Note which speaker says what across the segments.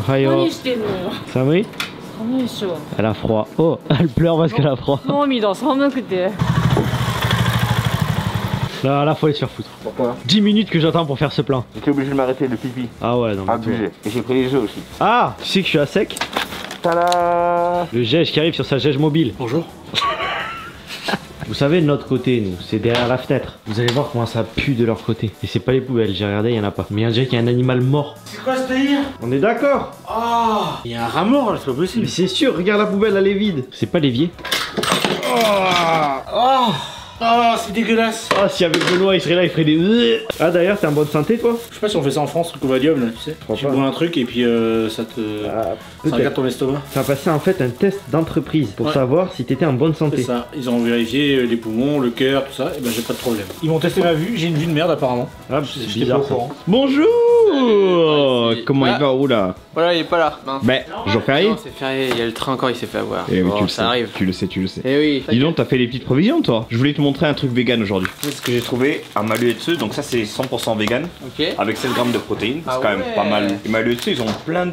Speaker 1: Ohayo. Samui? Elle a froid. Oh, elle pleure parce qu'elle a froid. Là, faut aller se faire foutre.
Speaker 2: Pourquoi?
Speaker 1: 10 minutes que j'attends pour faire ce plein.
Speaker 2: J'étais obligé de m'arrêter le pipi.
Speaker 1: Ah ouais, non.
Speaker 2: Abusé. Et j'ai pris les jeux aussi.
Speaker 1: Ah, tu sais que je suis à sec?
Speaker 2: Tada!
Speaker 1: Le Gège qui arrive sur sa Gège mobile.
Speaker 2: Bonjour.
Speaker 1: Vous savez, de notre côté, nous, c'est derrière la fenêtre. Vous allez voir comment ça pue de leur côté. Et c'est pas les poubelles, j'ai regardé, il y en a pas. Mais on dirait qu'il y a un animal mort.
Speaker 2: C'est quoi ce délire?
Speaker 1: On est d'accord?
Speaker 2: Oh! Il y a un rat mort là, c'est pas possible.
Speaker 1: Mais c'est sûr, regarde la poubelle, elle est vide. C'est pas l'évier.
Speaker 2: Oh! Oh, c'est dégueulasse.
Speaker 1: Ah, si avec Benoît il serait là, il ferait des. Ah, d'ailleurs, t'es en bonne santé, toi?
Speaker 2: Je sais pas si on fait ça en France, truc au Valium là, tu sais. Tu bois un truc et puis ça te. Ça regarde ton estomac.
Speaker 1: Ça a passé en fait un test d'entreprise pour savoir si t'étais en bonne santé.
Speaker 2: C'est ça, ils ont vérifié les poumons, le cœur, tout ça, et ben j'ai pas de problème. Ils m'ont testé ma vue, j'ai une vue de merde apparemment.
Speaker 1: Ah,
Speaker 2: c'est bizarre.
Speaker 1: Bonjour. Comment il va? Oula.
Speaker 3: Voilà, il est pas là. Mince.
Speaker 1: Mais, jour férié?
Speaker 3: Non, c'est férié, il y a le train encore, il s'est fait avoir.
Speaker 1: Eh oui,
Speaker 3: Bon,
Speaker 1: tu le
Speaker 3: ça
Speaker 1: sais,
Speaker 3: arrive.
Speaker 1: tu le sais, tu le sais.
Speaker 3: Eh oui.
Speaker 1: Dis donc, t'as fait les petites provisions, toi? Je voulais te montrer un truc vegan aujourd'hui.
Speaker 4: C'est ce que j'ai trouvé à Maluetsu, donc ça c'est 100% vegan,
Speaker 3: Ok.
Speaker 4: avec 16 grammes de protéines, c'est
Speaker 3: Ah
Speaker 4: quand même
Speaker 3: ouais.
Speaker 4: pas mal. Et Maluetsu ils ont plein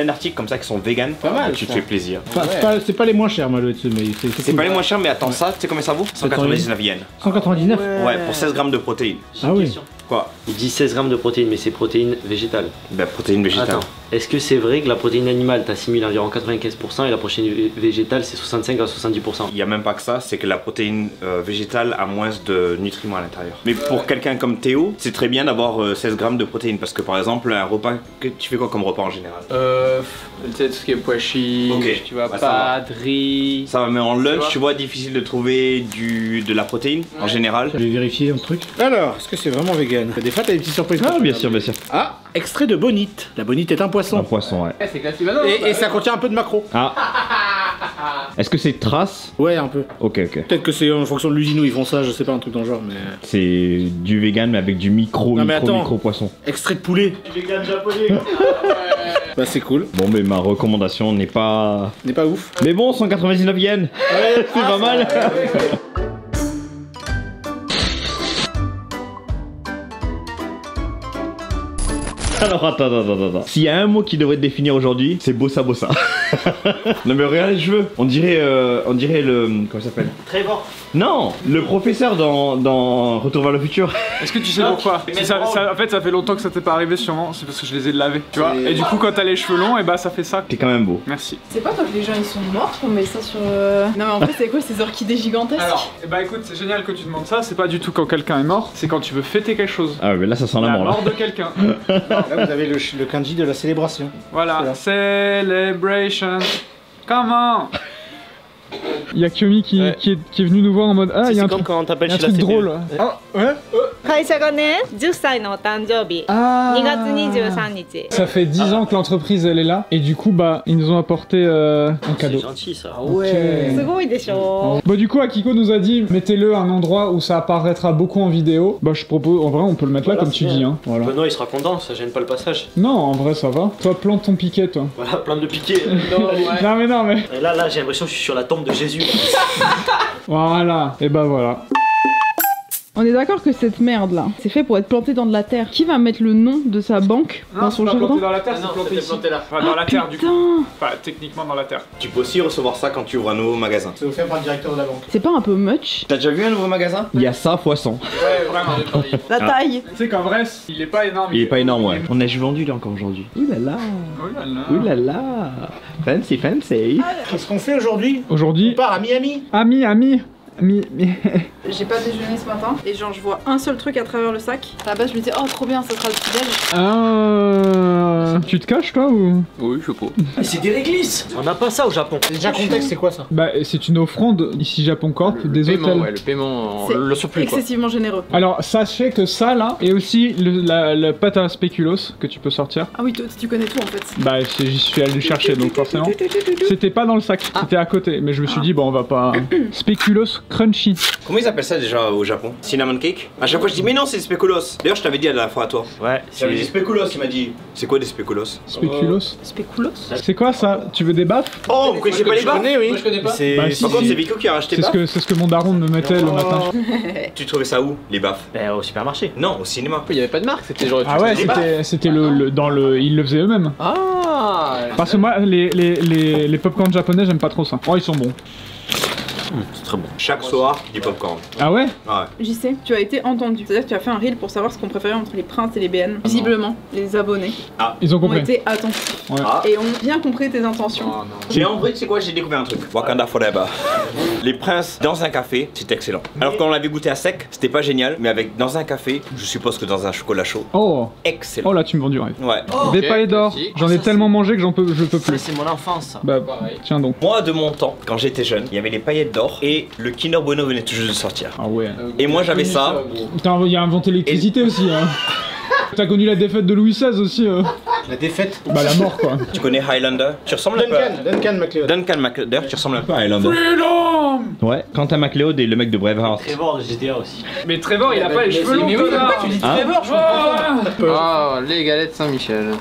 Speaker 4: d'articles comme ça qui sont vegan,
Speaker 2: Pas mal,
Speaker 4: tu te
Speaker 2: ça.
Speaker 4: fais plaisir.
Speaker 2: Enfin, c'est pas les moins chers Maluetsu, mais
Speaker 4: C'est pas les moins chers mais attends ça, tu sais combien ça vaut? 199 yens.
Speaker 2: 199.
Speaker 4: Ouais, pour 16 grammes de protéines.
Speaker 2: Ah oui.
Speaker 4: Quoi?
Speaker 1: Il dit 16 grammes de protéines, mais c'est protéines végétales.
Speaker 4: Ben protéines végétales.
Speaker 1: Attends, est-ce que c'est vrai que la protéine animale t'assimile environ 95% et la protéine végétale c'est 65 à 70%?
Speaker 4: Il y a même pas que ça, c'est que la protéine végétale a moins de nutriments à l'intérieur. Mais pour quelqu'un comme Théo, c'est très bien d'avoir 16 grammes de protéines parce que par exemple un repas, tu fais quoi comme repas en général?
Speaker 3: Tu sais, tout ce qui est pois chiches,
Speaker 4: Ok.
Speaker 3: tu vois,
Speaker 4: Bah, ça va.
Speaker 3: pâtes, riz.
Speaker 4: Ça va, mais en lunch,
Speaker 3: vois
Speaker 4: tu vois, difficile de trouver de la protéine en général.
Speaker 2: Je vais vérifier un truc. Alors, est-ce que c'est vraiment vegan? Des fois, t'as des petites surprises.
Speaker 1: Ah, bien sûr, bien sûr.
Speaker 2: Ah, extrait de bonite. La bonite est un poisson.
Speaker 1: Un poisson, ouais.
Speaker 3: Eh, c'est classique, bah non.
Speaker 2: Et ça contient un peu de macro.
Speaker 1: Ah. Est-ce que c'est trace?
Speaker 2: Ouais, un peu.
Speaker 1: Ok, ok.
Speaker 2: Peut-être que c'est en fonction de l'usine où ils font ça, je sais pas, un truc dans le genre, mais.
Speaker 1: C'est du vegan mais avec du micro
Speaker 2: Non, mais attends.
Speaker 1: poisson.
Speaker 2: Extrait de poulet.
Speaker 4: Du vegan japonais.
Speaker 2: Bah, c'est cool.
Speaker 1: Bon, mais ma recommandation n'est pas.
Speaker 2: N'est pas ouf.
Speaker 1: Mais bon, 199 yens. C'est pas mal. Alors attends. S'il y a un mot qui devrait te définir aujourd'hui, c'est bossa bossa. Non mais regarde les cheveux. On dirait le comment ça s'appelle?
Speaker 4: Trevor.
Speaker 1: Non, le professeur dans Retour vers le futur.
Speaker 5: Est-ce que tu sais pourquoi? En fait, ça fait longtemps que ça t'est pas arrivé, sûrement. C'est parce que je les ai lavés, tu vois. Et du coup, quand t'as les cheveux longs, et bah ça fait ça.
Speaker 1: T'es quand même beau.
Speaker 5: Merci.
Speaker 6: C'est pas quand les gens ils sont morts qu'on met ça sur. Non mais en fait c'est quoi ces orchidées gigantesques?
Speaker 5: Alors, bah écoute, c'est génial que tu demandes ça. C'est pas du tout quand quelqu'un est mort, c'est quand tu veux fêter quelque chose.
Speaker 1: Ah mais là ça sent la
Speaker 5: La
Speaker 1: mort là.
Speaker 5: mort de quelqu'un.
Speaker 2: Là, vous avez le kanji de la célébration.
Speaker 5: Voilà, celebration. Comment? Il y a Kyomi qui est venu nous voir en mode ah il y a un truc,
Speaker 4: quand on t'appelle
Speaker 5: un
Speaker 4: chez la
Speaker 5: truc
Speaker 4: CPU.
Speaker 5: drôle. Ah ouais.
Speaker 7: 会社がね10歳のお誕生日
Speaker 5: Ah.
Speaker 7: 2月23日
Speaker 5: Ça fait 10 ans que l'entreprise elle est là et du coup bah ils nous ont apporté un cadeau.
Speaker 1: C'est gentil ça.
Speaker 5: Ouais.
Speaker 7: すごいでしょ
Speaker 5: Bah du coup Akiko nous a dit mettez-le à un endroit où ça apparaîtra beaucoup en vidéo. Bah je propose, en vrai on peut le mettre là comme tu dis hein. Voilà.
Speaker 1: Benoît il sera content, ça gêne pas le passage.
Speaker 5: Non en vrai ça va. Toi plante ton piquet toi.
Speaker 1: Voilà, plein de piquets.
Speaker 5: Non mais.
Speaker 1: Et là j'ai l'impression que je suis sur la tombe de Jésus.
Speaker 5: Voilà. Et bah voilà.
Speaker 6: On est d'accord que cette merde là, c'est fait pour être planté dans de la terre. Qui va mettre le nom de sa banque dans son jardin?
Speaker 5: dans la terre, c'est planté ici.
Speaker 3: là.
Speaker 5: Enfin dans la terre du coup.
Speaker 6: Putain,
Speaker 5: Enfin techniquement dans la terre.
Speaker 4: Tu peux aussi recevoir ça quand tu ouvres un nouveau magasin.
Speaker 2: C'est offert par le directeur de la banque.
Speaker 6: c'est pas un peu much?
Speaker 4: T'as déjà vu un nouveau magasin?
Speaker 1: Il y a ça fois 100.
Speaker 5: Ouais vraiment.
Speaker 6: La taille.
Speaker 5: Tu sais qu'en vrai il est pas énorme.
Speaker 1: Il est pas énorme ouais. On a vendu là encore aujourd'hui. Ouh là là.
Speaker 5: Oh là là.
Speaker 1: Ouh là là. Fancy.
Speaker 2: Qu'est-ce qu'on fait aujourd'hui? On
Speaker 5: Aujourd'hui.
Speaker 2: part à Miami.
Speaker 5: Ami.
Speaker 6: J'ai pas déjeuné ce matin et genre je vois un seul truc à travers le sac. À la base je me disais oh trop bien ça sera le petit déj.
Speaker 5: Ah. Tu te caches toi ou?
Speaker 3: Oui, je sais pas.
Speaker 1: C'est des réglisses. On n'a pas ça au Japon.
Speaker 2: Déjà contexte, c'est quoi ça?
Speaker 5: Bah c'est une offrande ici Japon Corp des
Speaker 3: Paiement,
Speaker 5: hôtels.
Speaker 3: ouais, le paiement,
Speaker 6: C'est
Speaker 3: le surplus quoi.
Speaker 6: excessivement généreux.
Speaker 5: Alors sachez que ça là et aussi la pâte à spéculoos que tu peux sortir.
Speaker 6: Ah oui toi tu connais tout en fait.
Speaker 5: Bah j'y suis allé chercher donc forcément. C'était pas dans le sac, c'était à côté. Mais je me suis dit bon on va pas. Spéculoos crunchy.
Speaker 4: Comment ils appellent ça déjà au Japon? Cinnamon cake? À chaque fois je dis mais non c'est des spéculoos. D'ailleurs je t'avais dit la dernière fois à toi.
Speaker 1: Ouais,
Speaker 4: J'avais dit spéculoos, il m'a dit c'est quoi des spéculoos? Spéculoos.
Speaker 6: Spéculoos.
Speaker 7: Spéculoos.
Speaker 6: C'est quoi ça? Tu veux des baffes?
Speaker 4: Oh, vous connaissez pas les baffes?
Speaker 2: oui.
Speaker 3: Moi je connais pas.
Speaker 2: C'est.
Speaker 6: Bah, si,
Speaker 4: Par contre,
Speaker 6: si.
Speaker 4: c'est Vico qui a racheté
Speaker 6: C'est
Speaker 4: baffes.
Speaker 6: ce que mon daron me mettait le matin.
Speaker 4: Tu trouvais ça où, les baffes?
Speaker 3: Ben au supermarché.
Speaker 4: Non, au cinéma.
Speaker 3: Il y avait pas de marque, c'était genre.
Speaker 6: Ah ouais, c'était dans le. Ils le faisaient eux-mêmes.
Speaker 3: Ah.
Speaker 6: Parce que moi, les popcorn japonais, j'aime pas trop ça. Oh, ils sont bons.
Speaker 3: C'est très bon.
Speaker 4: Chaque soir, du popcorn.
Speaker 6: Ah ouais?
Speaker 4: Ouais.
Speaker 6: J'y sais, tu as été entendu. C'est-à-dire que tu as fait un reel pour savoir ce qu'on préférait entre les princes et les BN. Visiblement, les abonnés Ils ont ont compris. été attentifs Ouais.
Speaker 4: Ah.
Speaker 6: et ont bien compris tes intentions.
Speaker 3: Oh non.
Speaker 4: Mais en vrai, tu sais quoi, j'ai découvert un truc. Wakanda Forever. Les princes dans un café, c'est excellent. Alors quand on l'avait goûté à sec, c'était pas génial, mais avec dans un café, je suppose que dans un chocolat chaud,
Speaker 6: Oh,
Speaker 4: excellent.
Speaker 6: oh là, tu me vends du rêve.
Speaker 4: Ouais.
Speaker 6: Des pailles d'or.
Speaker 3: classique.
Speaker 6: J'en ai tellement mangé que je peux plus.
Speaker 3: C'est mon enfance ça.
Speaker 6: Bah,
Speaker 3: Pareil.
Speaker 6: tiens donc.
Speaker 4: Moi, de mon temps, quand j'étais jeune, il y avait les paillettes d'or et le Kinder Bueno venait tout juste de sortir.
Speaker 6: Ah ouais.
Speaker 4: Et moi, j'avais ça.
Speaker 6: Putain, il a inventé l'électricité aussi. Hein. T'as connu la défaite de Louis XVI aussi.
Speaker 2: La défaite.
Speaker 6: Bah, la mort quoi.
Speaker 4: Tu connais Highlander? Tu ressembles un peu à...
Speaker 2: Duncan MacLeod.
Speaker 4: Duncan MacLeod, tu ressembles un peu à Highlander. Ouais, Quentin MacLeod et le mec de Braveheart.
Speaker 3: Trevor de GTA aussi.
Speaker 5: Mais Trevor, il a pas les cheveux longs, connard.
Speaker 3: tu dis
Speaker 4: Hein
Speaker 3: Trevor, je comprends. Oh, les galettes Saint-Michel.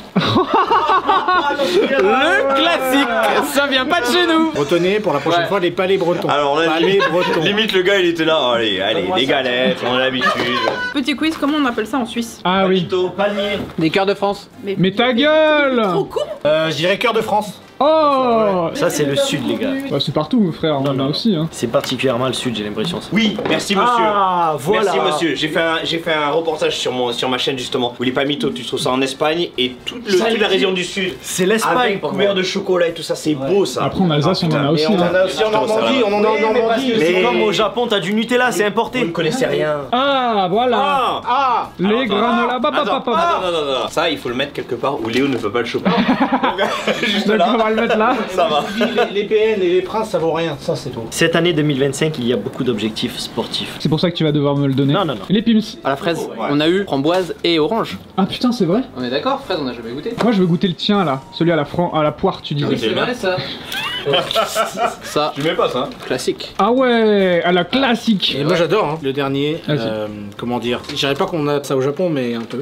Speaker 3: Le classique. Ça vient pas de chez nous.
Speaker 2: Bretonné pour la prochaine
Speaker 3: Ouais.
Speaker 2: fois les palais bretons.
Speaker 4: Alors là,
Speaker 2: palais bretons.
Speaker 4: limite le gars il était là, allez, les galettes, on a l'habitude.
Speaker 6: Petit quiz, comment on appelle ça en Suisse? Ah oui.
Speaker 4: Palmier.
Speaker 3: Des cœurs de France.
Speaker 6: Mais ta gueule! Trop con!
Speaker 2: Je dirais cœur de France.
Speaker 6: Oh!
Speaker 8: Ça c'est le sud les gars.
Speaker 6: Bah, c'est partout, frère, on en a aussi. Hein.
Speaker 8: C'est particulièrement le sud, j'ai l'impression. Ça.
Speaker 4: Oui, merci monsieur.
Speaker 8: Ah voilà.
Speaker 4: Merci monsieur, j'ai fait un reportage sur ma chaîne justement où les palmitos, tu trouves ça en Espagne et toute la région du sud.
Speaker 8: C'est l'Espagne.
Speaker 4: Avec couvert de chocolat et tout ça, c'est beau ça.
Speaker 6: Après, en Alsace, on en a aussi.
Speaker 2: On en
Speaker 6: Hein.
Speaker 2: a aussi en Normandie, on en a en Normandie.
Speaker 8: C'est
Speaker 4: Mais-
Speaker 8: comme au Japon, t'as du Nutella, c'est
Speaker 4: Vous
Speaker 8: importé.
Speaker 4: ne connaissez rien.
Speaker 6: Ah, voilà!
Speaker 4: Ah
Speaker 6: Les granola,
Speaker 4: Attends, ça il faut le mettre quelque part où Léo ne peut pas le choper. Juste
Speaker 6: Donc, on
Speaker 4: là,
Speaker 6: va le mettre là.
Speaker 4: ça va.
Speaker 2: Les PN et les princes ça vaut rien, ça c'est tout.
Speaker 8: Cette année 2025, il y a beaucoup d'objectifs sportifs.
Speaker 6: C'est pour ça que tu vas devoir me le donner.
Speaker 8: Non, non, non.
Speaker 6: Les pims.
Speaker 3: À la fraise, on a eu framboise et orange.
Speaker 6: Ah putain, c'est vrai?
Speaker 3: On est d'accord, fraise, on a jamais goûté.
Speaker 6: Moi, je veux goûter le tien là. Celui à la poire, tu disais.
Speaker 4: c'est vrai,
Speaker 3: ça. Ça,
Speaker 4: Tu mets pas ça.
Speaker 3: classique.
Speaker 6: Ah ouais, à la classique.
Speaker 2: Et moi j'adore hein, le dernier.
Speaker 6: Vas-y.
Speaker 2: Comment dire? Je dirais pas qu'on a ça au Japon, mais un peu.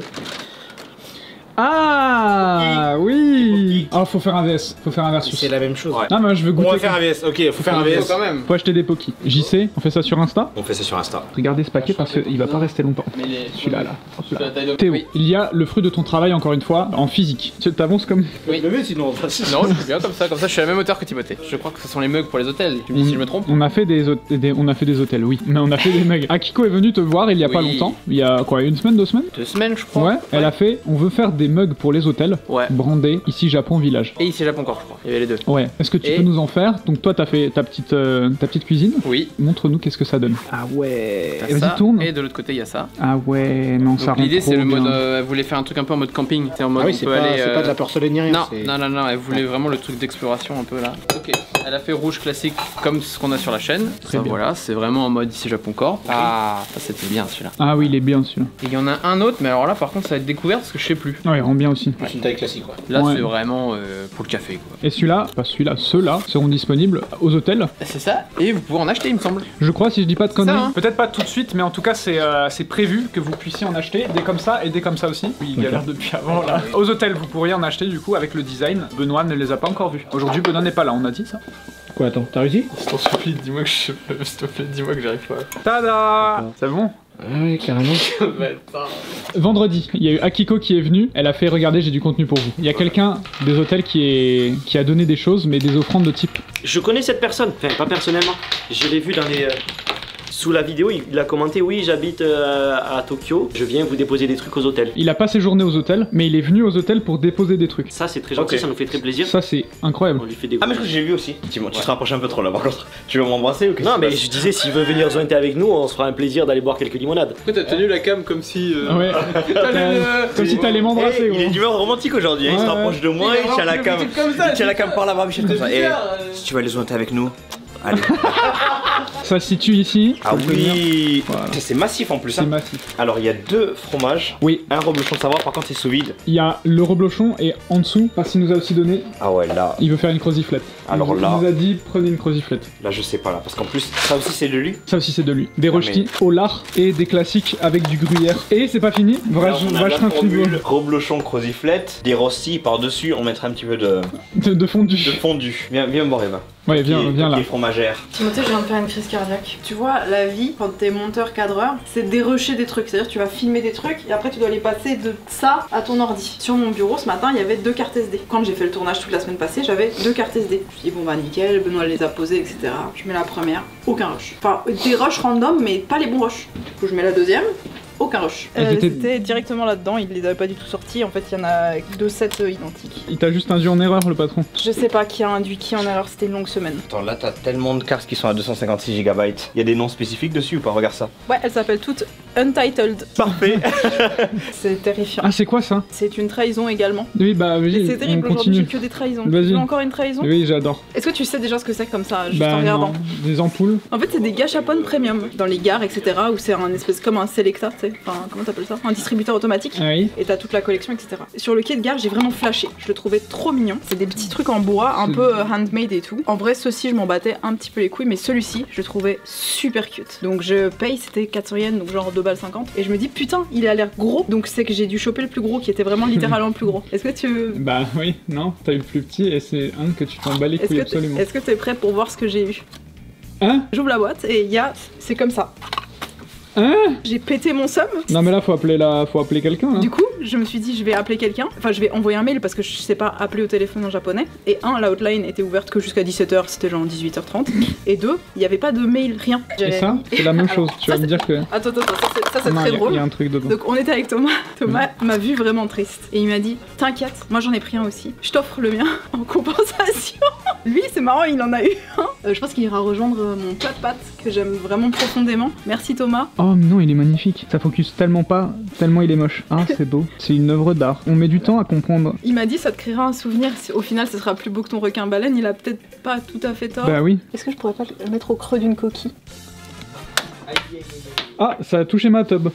Speaker 6: Ah oui. Ah, faut faire un VS. Faut faire un versus.
Speaker 2: C'est la même chose.
Speaker 6: Non, mais je veux
Speaker 2: On
Speaker 6: goûter.
Speaker 2: va faire un VS, ok, faut faire un VS.
Speaker 3: quand même.
Speaker 6: Faut acheter des pokis. JC, on fait ça sur Insta.
Speaker 4: On fait ça sur Insta.
Speaker 6: Regardez ce paquet parce qu'il va pas rester longtemps.
Speaker 3: Mais les...
Speaker 6: Celui-là là. Hop là.
Speaker 3: la taille de...
Speaker 6: Théo,
Speaker 3: Oui.
Speaker 6: il y a le fruit de ton travail encore une fois en physique. Tu t'avances comme.
Speaker 3: Oui.
Speaker 2: Le sinon.
Speaker 3: Non, je suis bien comme ça je suis à la même hauteur que Timothée. Je crois que ce sont les mugs pour les hôtels. Tu me dis si je me trompe?
Speaker 6: On a fait des hôtels, oui. Mais on a fait des mugs. Akiko est venue te voir il y a pas
Speaker 3: Oui.
Speaker 6: longtemps. Il y a quoi, une semaine, 2 semaines?
Speaker 3: 2 semaines, je crois.
Speaker 6: Ouais. Elle a fait. On veut faire des mugs pour les hôtels.
Speaker 3: Ouais.
Speaker 6: Brandés ici Japon village.
Speaker 3: Et ici, Japon encore, je crois. Il y avait les deux.
Speaker 6: Ouais. Est-ce que tu
Speaker 3: Et-
Speaker 6: peux nous en faire? Donc toi t'as fait ta petite cuisine.
Speaker 3: Oui.
Speaker 6: Montre-nous qu'est-ce que ça donne. Ah ouais.
Speaker 3: T'as
Speaker 6: Vas-y
Speaker 3: ça,
Speaker 6: tourne.
Speaker 3: et de l'autre côté, il y a ça.
Speaker 6: Ah ouais. Non, ça
Speaker 3: Donc
Speaker 6: rend
Speaker 3: l'idée,
Speaker 6: trop
Speaker 3: c'est le mode.
Speaker 6: bien.
Speaker 3: Elle voulait faire un truc un peu en mode camping. C'est en mode
Speaker 2: Ah oui,
Speaker 3: on
Speaker 2: c'est
Speaker 3: peut
Speaker 2: pas,
Speaker 3: aller.
Speaker 2: c'est pas de la porcelaine ni rien.
Speaker 3: Non,
Speaker 2: c'est-
Speaker 3: non, elle voulait vraiment le truc d'exploration un peu là. Ok, elle a fait rouge classique comme ce qu'on a sur la chaîne.
Speaker 6: Très
Speaker 3: Ça,
Speaker 6: bien.
Speaker 3: voilà, c'est vraiment en mode ici Japon Corps. Ah, ça c'était bien celui-là.
Speaker 6: Ah oui, il est bien celui-là.
Speaker 3: Et il y en a un autre, mais alors là par contre ça va être découvert parce que je sais plus.
Speaker 6: Ouais, il rend bien aussi.
Speaker 2: C'est une taille classique quoi.
Speaker 3: Là
Speaker 6: Ouais.
Speaker 3: c'est vraiment pour le café quoi.
Speaker 6: Et celui-là, pas celui-là, ceux-là seront disponibles aux hôtels.
Speaker 3: C'est ça, et vous pouvez en acheter il me semble.
Speaker 6: Je crois, si je dis pas de conneries.
Speaker 3: hein.
Speaker 5: Peut-être pas tout de suite, mais en tout cas, c'est prévu que vous puissiez en acheter des comme ça et des comme ça aussi. Oui, il y a l'air depuis avant là. Aux hôtels, vous pourriez en acheter du coup avec le design. Benoît ne les a pas encore vus. Aujourd'hui, Benoît n'est pas là, on a dit ça.
Speaker 6: Quoi, attends, t'as réussi?
Speaker 3: Je t'en supplie, dis-moi que j'arrive pas.
Speaker 6: Tada! C'est bon?
Speaker 2: Ah oui, carrément.
Speaker 6: Vendredi, il y a eu Akiko qui est venue. Elle a fait regarder, j'ai du contenu pour vous. Il y a quelqu'un des hôtels qui a donné des choses, mais des offrandes de type.
Speaker 8: Je connais cette personne, enfin pas personnellement. Je l'ai vu dans les. Sous la vidéo, il a commenté oui, j'habite à Tokyo, je viens vous déposer des trucs aux hôtels.
Speaker 6: Il a pas séjourné aux hôtels, mais il est venu aux hôtels pour déposer des trucs.
Speaker 8: Ça c'est très gentil,
Speaker 4: Ok.
Speaker 8: ça nous fait très plaisir.
Speaker 6: Ça, c'est incroyable.
Speaker 8: On lui fait des.
Speaker 4: Ah mais je crois que j'ai vu aussi. Tu te rapproches un peu trop là par contre. Tu veux m'embrasser ou qu'est-ce
Speaker 8: Non
Speaker 4: qui
Speaker 8: mais
Speaker 4: se passe
Speaker 8: je disais s'il veut venir zointer avec nous, on se fera un plaisir d'aller boire quelques limonades.
Speaker 3: Pourquoi t'as tenu la cam comme si.
Speaker 6: Ouais. Comme si t'allais m'embrasser,
Speaker 4: Il est
Speaker 6: gros.
Speaker 4: d'humeur romantique aujourd'hui, hein. Il se
Speaker 6: Ouais,
Speaker 4: rapproche de moi, il tient la cam.
Speaker 3: comme ça,
Speaker 4: Il tient la cam par là-bas, Michel, comme ça.
Speaker 3: bizarre,
Speaker 4: Si tu vas les joindre avec nous, Allez.
Speaker 6: Ça se situe ici.
Speaker 4: Ah
Speaker 6: faut le tenir.
Speaker 4: oui.
Speaker 6: Voilà.
Speaker 4: C'est massif en plus.
Speaker 6: C'est
Speaker 4: Hein.
Speaker 6: massif.
Speaker 4: Alors il y a 2 fromages.
Speaker 6: Oui.
Speaker 4: Un reblochon de Savoie, par contre c'est sous vide.
Speaker 6: Il y a le reblochon et en dessous, parce qu'il nous a aussi donné,
Speaker 4: Ah ouais, là,
Speaker 6: il veut faire une croziflette.
Speaker 4: Alors là-
Speaker 6: Il nous a dit prenez une croziflette.
Speaker 4: là je sais pas là, parce qu'en plus ça aussi c'est de lui.
Speaker 6: Ça aussi c'est de lui. Des
Speaker 4: Ah,
Speaker 6: rösti au lard et des classiques avec du gruyère. Et c'est pas fini.
Speaker 4: Là, on a la
Speaker 6: Vacherin frigo.
Speaker 4: formule reblochon croziflette, des rostis par-dessus, on mettra un petit peu de
Speaker 6: De fondu.
Speaker 4: fondu. Viens me voir Eva.
Speaker 6: Ouais, viens là.
Speaker 4: Les fromagères.
Speaker 9: Timothée, je viens de faire une crise cardiaque. Tu vois, la vie, quand t'es monteur-cadreur, c'est dérusher des trucs. C'est-à-dire, tu vas filmer des trucs et après, tu dois les passer de ça à ton ordi. Sur mon bureau, ce matin, il y avait 2 cartes SD. Quand j'ai fait le tournage toute la semaine passée, j'avais 2 cartes SD. Je me suis dit, bon bah nickel, Benoît les a posées, etc. Je mets la première, aucun rush. Enfin, des rushs random, mais pas les bons rushs. Du coup, je mets la deuxième. Aucun rush. C'était directement là-dedans, il les avait pas du tout sortis. En fait, il y en a 2 sets identiques.
Speaker 6: Il t'a juste induit en erreur, le patron.
Speaker 9: Je sais pas qui a induit qui en erreur, c'était une longue semaine.
Speaker 4: Attends, là t'as tellement de cartes qui sont à 256 GB. Il y a des noms spécifiques dessus ou pas? Regarde ça.
Speaker 9: Ouais, elles s'appellent toutes Untitled.
Speaker 4: Parfait.
Speaker 9: C'est terrifiant.
Speaker 6: Ah, c'est quoi ça?
Speaker 9: C'est une trahison également.
Speaker 6: Oui, bah
Speaker 9: Et
Speaker 6: oui,
Speaker 9: c'est
Speaker 6: on
Speaker 9: terrible, aujourd'hui
Speaker 6: continue.
Speaker 9: j'ai que des trahisons.
Speaker 6: Vas-y.
Speaker 9: Tu veux encore une trahison?
Speaker 6: Oui, j'adore.
Speaker 9: Est-ce que tu sais déjà ce que c'est comme ça, juste en
Speaker 6: Bah
Speaker 9: regardant?
Speaker 6: non, des ampoules.
Speaker 9: En fait, c'est des gâchapon premium dans les gares, etc. Où c'est un espèce comme un Selecta, tu sais. Enfin, comment t'appelles ça? Un distributeur automatique.
Speaker 6: Ah oui.
Speaker 9: Et t'as toute la collection, etc. Sur le quai de gare, j'ai vraiment flashé. Je le trouvais trop mignon. C'est des petits trucs en bois, un
Speaker 6: C'est-
Speaker 9: peu handmade et tout. En vrai, ceux-ci, je m'en battais un petit peu les couilles, mais celui-ci, je le trouvais super cute. Donc je paye, c'était 400 yens, donc genre 2,50 balles. Et je me dis, putain, il a l'air gros. Donc c'est que j'ai dû choper le plus gros, qui était vraiment littéralement le plus gros. Est-ce que tu...
Speaker 6: Bah oui, non, t'as eu le plus petit et c'est un que tu t'en bats les couilles absolument.
Speaker 9: Est-ce que t'es prêt pour voir ce que j'ai eu?
Speaker 6: Hein?
Speaker 9: J'ouvre la boîte et il y a... C'est comme ça.
Speaker 6: Hein?
Speaker 9: J'ai pété mon somme.
Speaker 6: Non mais là faut appeler quelqu'un là.
Speaker 9: Du coup, je me suis dit, je vais appeler quelqu'un. Enfin, je vais envoyer un mail parce que je sais pas appeler au téléphone en japonais. Et la hotline était ouverte que jusqu'à 17h, c'était genre 18h30. Et 2, il n'y avait pas de mail, rien.
Speaker 6: Et ça, c'est la même chose. Tu vas me dire que.
Speaker 9: Attends, ça c'est
Speaker 6: Non,
Speaker 9: très
Speaker 6: il
Speaker 9: drôle.
Speaker 6: y a un truc dedans.
Speaker 9: Donc on était avec Thomas. Thomas m'a vu vraiment triste. Et il m'a dit, t'inquiète, moi j'en ai pris un aussi. Je t'offre le mien en compensation. Lui, c'est marrant, il en a eu un. Je pense qu'il ira rejoindre mon plat de pâtes que j'aime vraiment profondément. Merci Thomas.
Speaker 6: Oh mais non, il est magnifique. Ça focus tellement pas, tellement il est moche. Ah, c'est beau. C'est une œuvre d'art. On met du temps à comprendre.
Speaker 9: Il m'a dit, ça te créera un souvenir. Au final, ce sera plus beau que ton requin baleine. Il a peut-être pas tout à fait tort.
Speaker 6: Bah oui.
Speaker 9: Est-ce que je pourrais pas le mettre au creux d'une coquille?
Speaker 6: Ah, ça a touché ma tub.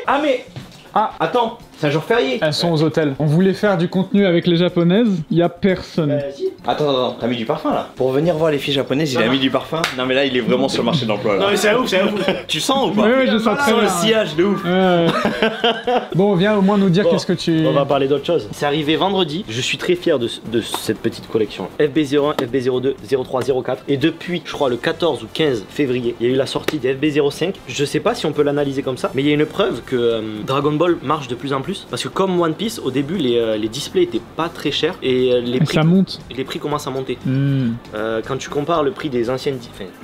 Speaker 4: Ah mais... Ah, attends, c'est un jour férié.
Speaker 6: Elles sont aux hôtels. On voulait faire du contenu avec les japonaises. Y a personne.
Speaker 4: Attends, t'as mis du parfum là? Pour venir voir les filles japonaises, il a mis du parfum? Non mais là il est vraiment sur le marché de l'emploi là.
Speaker 8: Non mais c'est ouf, c'est ouf.
Speaker 4: Tu sens ou pas?
Speaker 6: Ouais, je sens très
Speaker 4: Sans le
Speaker 6: bien.
Speaker 4: sillage de ouf.
Speaker 6: Bon, viens au moins nous dire
Speaker 8: Bon,
Speaker 6: qu'est-ce que tu.
Speaker 8: On va parler d'autre chose. C'est arrivé vendredi. Je suis très fier de cette petite collection. FB01, FB02, 03, 04. Et depuis, je crois, le 14 ou 15 février, il y a eu la sortie des FB05. Je sais pas si on peut l'analyser comme ça, mais il y a une preuve que Dragon Ball marche de plus en plus. Parce que comme One Piece, au début, les displays étaient pas très chers et les prix,
Speaker 6: Ça monte.
Speaker 8: les prix commencent à monter.
Speaker 6: Hmm.
Speaker 8: Quand tu compares le prix des anciennes,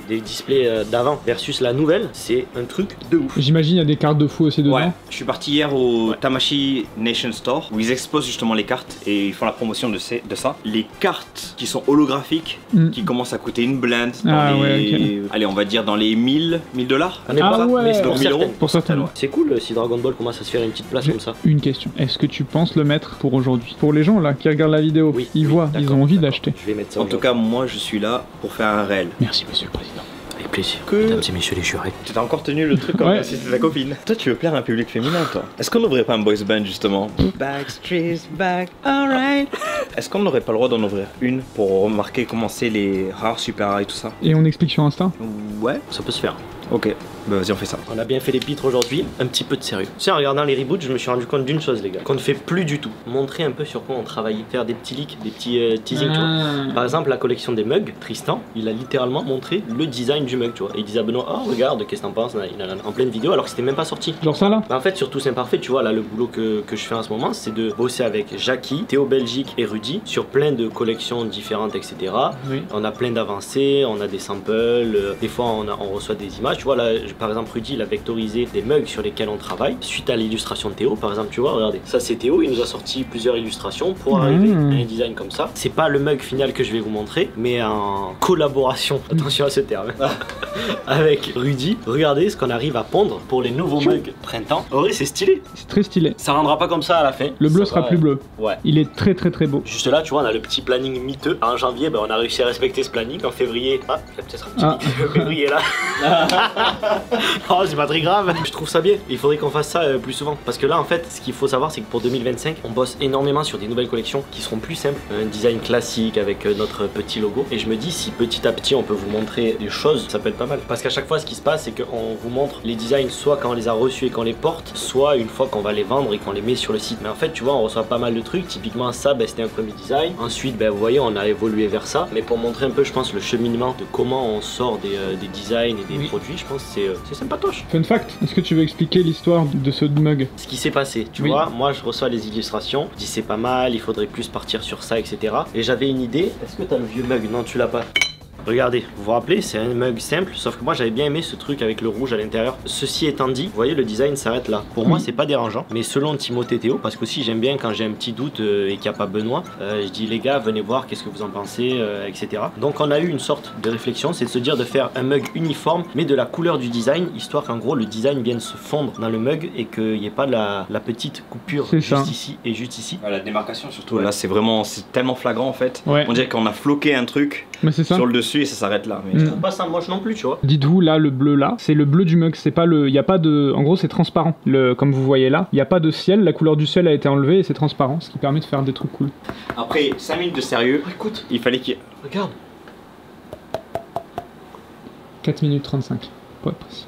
Speaker 8: des displays d'avant versus la nouvelle, c'est un truc de ouf.
Speaker 6: J'imagine il y a des cartes de fou aussi dedans.
Speaker 4: Ouais, je suis parti hier au Tamashi Nation Store où ils exposent justement les cartes et ils font la promotion de ça. Les cartes qui sont holographiques, qui commencent à coûter une blinde dans
Speaker 6: Ah
Speaker 4: les...
Speaker 6: ouais,
Speaker 4: Allez, on va dire dans les 1000 dollars.
Speaker 8: On est
Speaker 6: Ah
Speaker 8: pas là,
Speaker 6: ouais.
Speaker 8: mais c'est
Speaker 4: Donc
Speaker 8: pour
Speaker 4: 1000 euros.
Speaker 8: certaines.
Speaker 6: Pour certaines.
Speaker 4: ouais.
Speaker 8: C'est cool si Dragon Ball commence à se faire une petite place
Speaker 6: J'ai
Speaker 8: comme ça.
Speaker 6: une question. Est-ce que tu penses le mettre pour aujourd'hui? Pour les gens là qui regardent la vidéo,
Speaker 8: Oui,
Speaker 6: ils
Speaker 8: oui,
Speaker 6: voient, ils
Speaker 8: d'accord,
Speaker 6: ont envie
Speaker 8: d'accord.
Speaker 6: d'acheter.
Speaker 8: Je vais mettre ça
Speaker 4: En tout cas, moi je suis là pour faire un réel.
Speaker 6: Merci monsieur le président.
Speaker 8: avec plaisir.
Speaker 4: Que-
Speaker 8: Mesdames et messieurs les jurés.
Speaker 4: Tu t'as encore tenu le truc comme
Speaker 6: Ouais.
Speaker 4: si c'était ta copine. Toi, tu veux plaire à un public féminin, toi. Est-ce qu'on n'ouvrait pas un boys band justement? Backstreet's back, alright. Est-ce qu'on n'aurait pas le droit d'en ouvrir une pour remarquer comment c'est les rares super rares et tout ça?
Speaker 6: Et on explique sur Insta.
Speaker 4: Ouais.
Speaker 8: Ça peut se faire.
Speaker 4: Ok. Bah vas-y, on fait ça.
Speaker 8: On a bien fait les pitres aujourd'hui, un petit peu de sérieux. Tu sais, en regardant les reboots, je me suis rendu compte d'une chose, les gars, qu'on ne fait plus du tout. Montrer un peu sur quoi on travaillait, faire des petits leaks, des petits teasings, tu vois. Par exemple, la collection des mugs, Tristan, il a littéralement montré le design du mug, tu vois. Et il disait à Benoît, oh regarde, qu'est-ce que t'en penses? Il en a en pleine vidéo alors que c'était même pas sorti.
Speaker 6: Genre ça là.
Speaker 8: Bah, en fait, sur Tous Imparfaits, tu vois, là, le boulot que je fais en ce moment, c'est de bosser avec Jackie, Théo Belgique et Rudy sur plein de collections différentes, etc.
Speaker 6: Oui.
Speaker 8: On a plein d'avancées, on a des samples, des fois on reçoit des images, tu vois, là, Par exemple, Rudy, il a vectorisé des mugs sur lesquels on travaille suite à l'illustration de Théo. Par exemple, tu vois, regardez, ça c'est Théo, il nous a sorti plusieurs illustrations pour arriver à un design comme ça. C'est pas le mug final que je vais vous montrer, mais en collaboration, attention à ce terme, avec Rudy. Regardez ce qu'on arrive à pondre pour les nouveaux mugs printemps. En vrai, c'est stylé.
Speaker 6: C'est très stylé.
Speaker 8: Ça rendra pas comme ça à la fin.
Speaker 6: Le bleu
Speaker 8: Ça
Speaker 6: sera
Speaker 8: va,
Speaker 6: plus bleu.
Speaker 8: Ouais.
Speaker 6: Il est très très très beau.
Speaker 8: Juste là, tu vois, on a le petit planning miteux. En janvier, ben, on a réussi à respecter ce planning. En février, il y a peut-être un petit février là. Oh, c'est pas très grave. Je trouve ça bien. Il faudrait qu'on fasse ça plus souvent. Parce que là, en fait, ce qu'il faut savoir, c'est que pour 2025, on bosse énormément sur des nouvelles collections qui seront plus simples. Un design classique avec notre petit logo. Et je me dis, si petit à petit, on peut vous montrer des choses, ça peut être pas mal. Parce qu'à chaque fois, ce qui se passe, c'est qu'on vous montre les designs soit quand on les a reçus et qu'on les porte, soit une fois qu'on va les vendre et qu'on les met sur le site. Mais en fait, tu vois, on reçoit pas mal de trucs. Typiquement, ça, ben, c'était un premier design. Ensuite, ben, vous voyez, on a évolué vers ça. Mais pour montrer un peu, je pense, le cheminement de comment on sort des designs et des produits, je pense que c'est sympatoche.
Speaker 6: Fun fact, est-ce que tu veux expliquer l'histoire de ce mug?
Speaker 8: Ce qui s'est passé, tu vois, moi je reçois les illustrations, je dis c'est pas mal, il faudrait plus partir sur ça, etc. Et j'avais une idée, est-ce que t'as le vieux mug? Non, tu l'as pas. Regardez, vous vous rappelez, c'est un mug simple, sauf que moi j'avais bien aimé ce truc avec le rouge à l'intérieur. Ceci étant dit, vous voyez, le design s'arrête là. Pour moi, c'est pas dérangeant, mais selon Timothée Théo, parce qu'aussi j'aime bien quand j'ai un petit doute et qu'il n'y a pas Benoît, je dis les gars, venez voir, qu'est-ce que vous en pensez, etc. Donc on a eu une sorte de réflexion, c'est de se dire de faire un mug uniforme, mais de la couleur du design, histoire qu'en gros le design vienne se fondre dans le mug et qu'il n'y ait pas la petite coupure juste ici et juste ici.
Speaker 4: La démarcation surtout, là c'est vraiment, c'est tellement flagrant en fait.
Speaker 6: Ouais.
Speaker 4: On dirait qu'on a floqué un truc sur le dessus et ça s'arrête là. Mais
Speaker 8: je trouve pas ça moche non plus, tu vois.
Speaker 6: Dites-vous là, le bleu là, c'est le bleu du mug, c'est pas le, il y a pas de, en gros c'est transparent. Comme vous voyez là, il n'y a pas de ciel, la couleur du ciel a été enlevée et c'est transparent, ce qui permet de faire des trucs cool.
Speaker 4: Après 5 minutes de sérieux,
Speaker 8: écoute,
Speaker 4: il fallait qu'il...
Speaker 8: Regarde.
Speaker 6: 4 minutes 35, pour être précis.